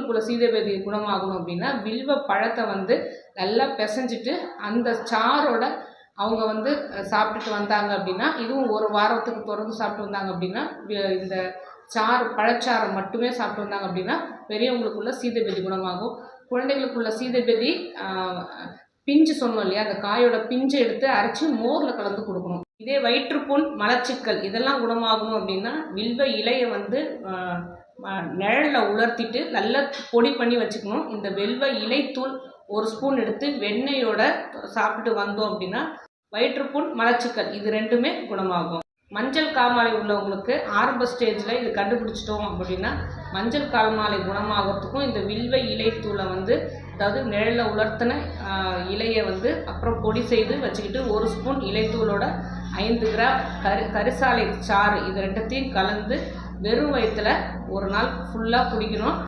பெரியவங்களுக்குள்ள சீதபேதி குணமாகணும் அப்படின்னா வில்வ பழத்தை வந்து நல்லா பிசைஞ்சிட்டு அந்த சாரோட அவங்க வந்து சாப்பிட்டுட்டு வந்தாங்க அப்படின்னா, இதுவும் ஒரு வாரத்துக்கு தொடர்ந்து சாப்பிட்டு வந்தாங்க அப்படின்னா, இந்த பழச்சாறை மட்டுமே சாப்பிட்டு வந்தாங்க அப்படின்னா பெரியவங்களுக்குள்ள சீதபேதி குணமாகும். குழந்தைகளுக்குள்ள சீதபேதி பிஞ்சு சொன்னோம் இல்லையா, அந்த காயோட பிஞ்சை எடுத்து அரைச்சி மோரில் கலந்து கொடுக்கணும். இதே வயிற்றுப்புண், மலச்சிக்கல் இதெல்லாம் குணமாகணும் அப்படின்னா வில்வ இலையை வந்து நிழலில் உலர்த்திட்டு நல்லா பொடி பண்ணி வச்சுக்கணும். இந்த வில்வ இலைத்தூள் 1 ஸ்பூன் எடுத்து வெண்ணெயோட சாப்பிட்டு வந்தோம் அப்படின்னா வயிற்றுப்புண், மலச்சிக்கல் இது 2மே குணமாகும். மஞ்சள் காமாலை உள்ளவங்களுக்கு ஆரம்ப ஸ்டேஜில் இது கண்டுபிடிச்சிட்டோம் அப்படின்னா மஞ்சள் காமாலை குணமாகறதுக்கும் இந்த வில்வ இலைத்தூளை வந்து, அதாவது நிழலில் உலர்த்தின இலையை வந்து அப்புறம் பொடி செய்து வச்சுக்கிட்டு 1 ஸ்பூன் இலைத்தூளோட 5 கிராம் கரிசாலை சாறு இது 2த்தையும் கலந்து வெறும் வயிற்றுல ஒரு நாள் ஃபுல்லாக குடிக்கணும்.